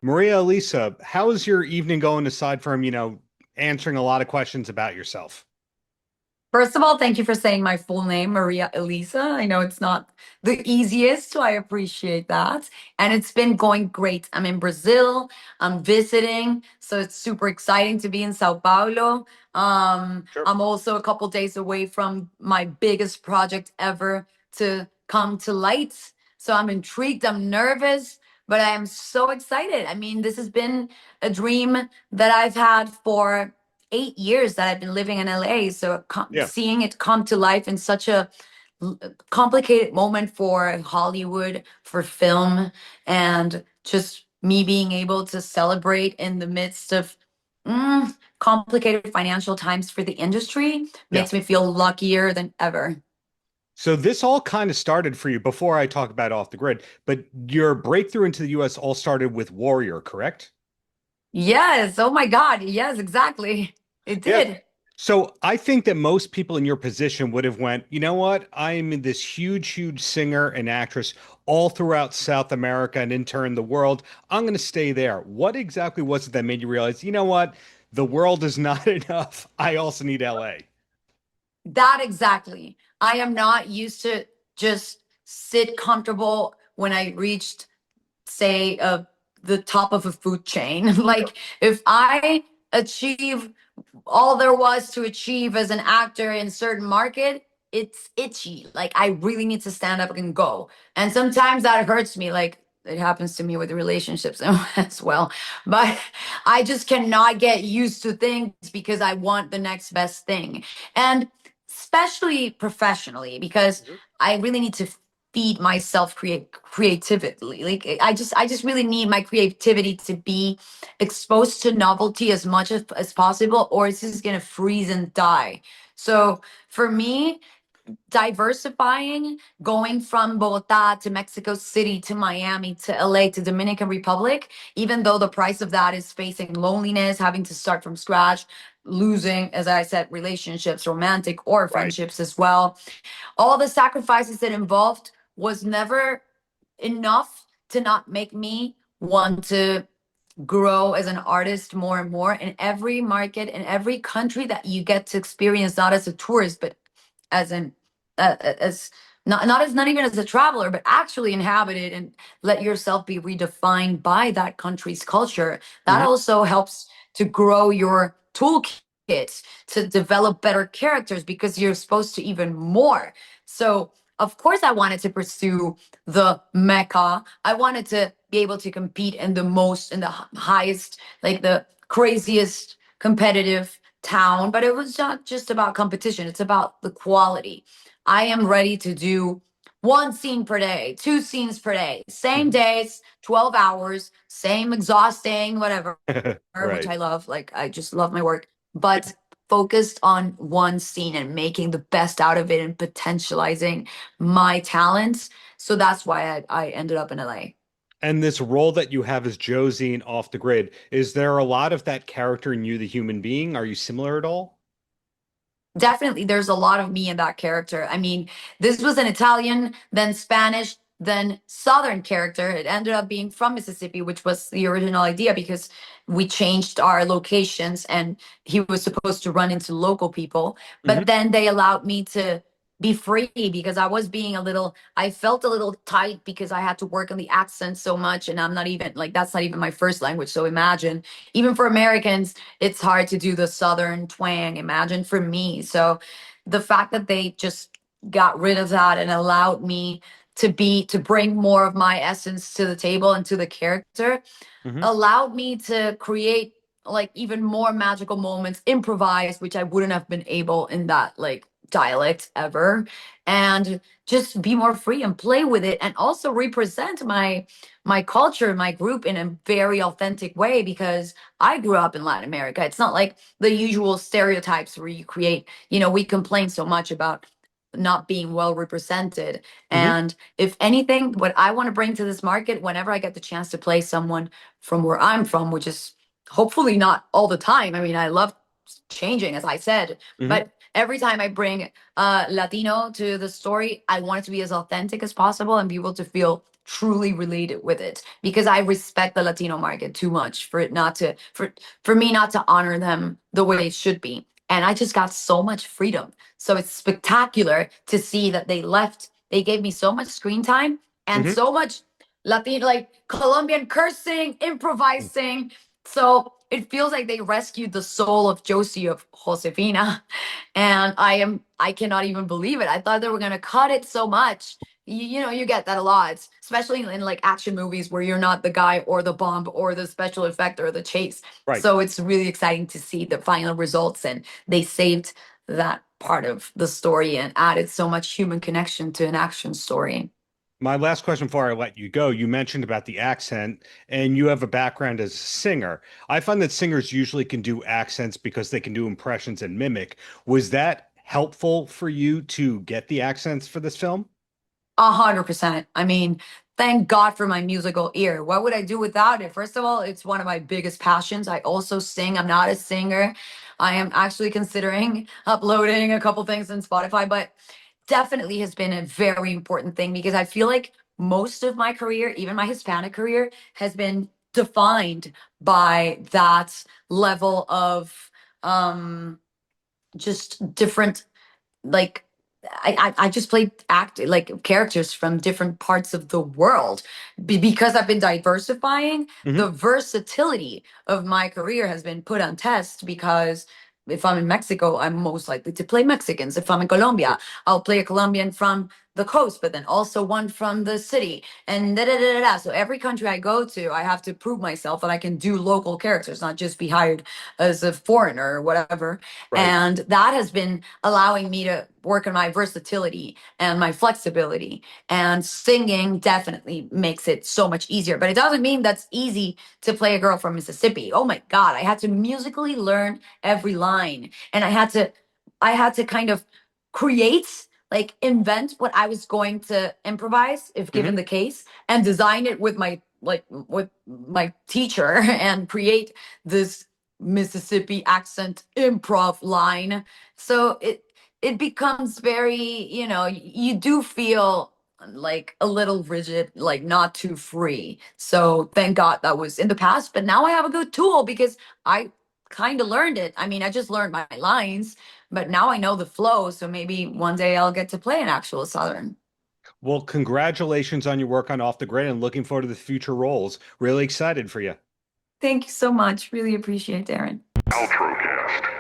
Maria Elisa, how's your evening going aside from, answering a lot of questions about yourself? First of all, thank you for saying my full name, Maria Elisa. I know it's not the easiest, so I appreciate that. And it's been going great. I'm in Brazil, I'm visiting, so it's super exciting to be in Sao Paulo. Sure. I'm also a couple days away from my biggest project ever to come to light. So I'm intrigued, I'm nervous, but I am so excited. I mean, this has been a dream that I've had for 8 years that I've been living in LA. So Yeah. seeing it come to life in such a complicated moment for Hollywood, for film, and just me being able to celebrate in the midst of complicated financial times for the industry Yeah. makes me feel luckier than ever. So this all kind of started for you before I talk about off the grid, but your breakthrough into the US all started with Warrior, correct? Yes. Oh my God. Yes, exactly. It Yeah. did. So I think that most people in your position would have went, you know what? I am this huge, huge singer and actress all throughout South America and in turn the world. I'm going to stay there. What exactly was it that made you realize, you know what? The world is not enough. I also need LA. That exactly. I am not used to just sit comfortable when I reached, say, the top of a food chain. Like, if I achieve all there was to achieve as an actor in certain market, it's itchy. Like, I really need to stand up and go. And sometimes that hurts me. Like, it happens to me with relationships as well. But I just cannot get used to things because I want the next best thing. And especially professionally, because Mhm. I really need to feed myself creatively. Like I just really need my creativity to be exposed to novelty as much as possible, or it's just gonna freeze and die. So for me, diversifying, going from Bogota to Mexico City to Miami to LA to Dominican Republic, even though the price of that is facing loneliness, having to start from scratch, losing, as I said, relationships, romantic or Right. friendships as well. All the sacrifices it involved was never enough to not make me want to grow as an artist more and more in every market, in every country that you get to experience, not as a tourist, but as an as not as not even as a traveler, but actually inhabit it and let yourself be redefined by that country's culture. That Mhm. also helps to grow your toolkit to develop better characters because you're supposed to even more. So of course I wanted to pursue the mecca. I wanted to be able to compete in the most, in the highest, like the craziest competitive town, but it was not just about competition, it's about the quality. I am ready to do one scene per day, two scenes per day, same Mhm. days, 12 hours, same exhausting, whatever, which Right. I love. Like, I just love my work, but focused on one scene and making the best out of it and potentializing my talents. So that's why I ended up in LA. And this role that you have as Josine off the grid, is there a lot of that character in you, the human being? Are you similar at all? Definitely, there's a lot of me in that character. I mean, this was an Italian, then Spanish, then Southern character. It ended up being from Mississippi, which was the original idea because we changed our locations and he was supposed to run into local people. But Hmm. then they allowed me to be free because I was being a little, I felt a little tight because I had to work on the accent so much. And I'm not even like, that's not even my first language. So imagine, even for Americans, it's hard to do the southern twang, imagine for me. So the fact that they just got rid of that and allowed me to bring more of my essence to the table and to the character Hmm. allowed me to create like even more magical moments, improvise, which I wouldn't have been able in that like dialect ever, and just be more free and play with it and also represent my culture, my group in a very authentic way because I grew up in Latin America. It's not like the usual stereotypes where you create, we complain so much about not being well represented. Hmm. And if anything, what I want to bring to this market whenever I get the chance to play someone from where I'm from, which is hopefully not all the time. I mean, I love changing, as I said, Hmm. but every time I bring Latino to the story, I want it to be as authentic as possible and be able to feel truly related with it because I respect the Latino market too much for it not to for me not to honor them the way it should be. And I just got so much freedom. So it's spectacular to see that they left. They gave me so much screen time and Hmm. so much Latino, like Colombian cursing, improvising. So it feels like they rescued the soul of Josie, of Josefina. And I cannot even believe it. I thought they were gonna cut it so much. You know, you get that a lot, especially in like action movies where you're not the guy or the bomb or the special effect or the chase. Right. So it's really exciting to see the final results, and they saved that part of the story and added so much human connection to an action story. My last question before I let you go, you mentioned about the accent and you have a background as a singer. I find that singers usually can do accents because they can do impressions and mimic. Was that helpful for you to get the accents for this film? 100%. I mean, thank God for my musical ear. What would I do without it? First of all, it's one of my biggest passions. I also sing. I'm not a singer. I am actually considering uploading a couple things in Spotify, but definitely has been a very important thing because I feel like most of my career, even my Hispanic career, has been defined by that level of just different, like I just played act like characters from different parts of the world. Because I've been diversifying. Hmm. The versatility of my career has been put on test because if I'm in Mexico, I'm most likely to play Mexicans. If I'm in Colombia, I'll play a Colombian from the coast, but then also one from the city, and da da da da. Da. So every country I go to, I have to prove myself that I can do local characters, not just be hired as a foreigner or whatever. Right. And that has been allowing me to work on my versatility and my flexibility. And singing definitely makes it so much easier. But it doesn't mean that's easy to play a girl from Mississippi. Oh my God, I had to musically learn every line. And I had to kind of create, like invent what I was going to improvise if given Hmm. the case, and design it with my teacher and create this Mississippi accent improv line. So it becomes very, you do feel like a little rigid, like not too free. So thank God that was in the past, but now I have a good tool because I kind of learned it. I mean, I just learned my lines, but now I know the flow. So maybe one day I'll get to play an actual Southern. Well, congratulations on your work on Off the Grid and looking forward to the future roles. Really excited for you. Thank you so much. Really appreciate it, Darren. Paltrocast.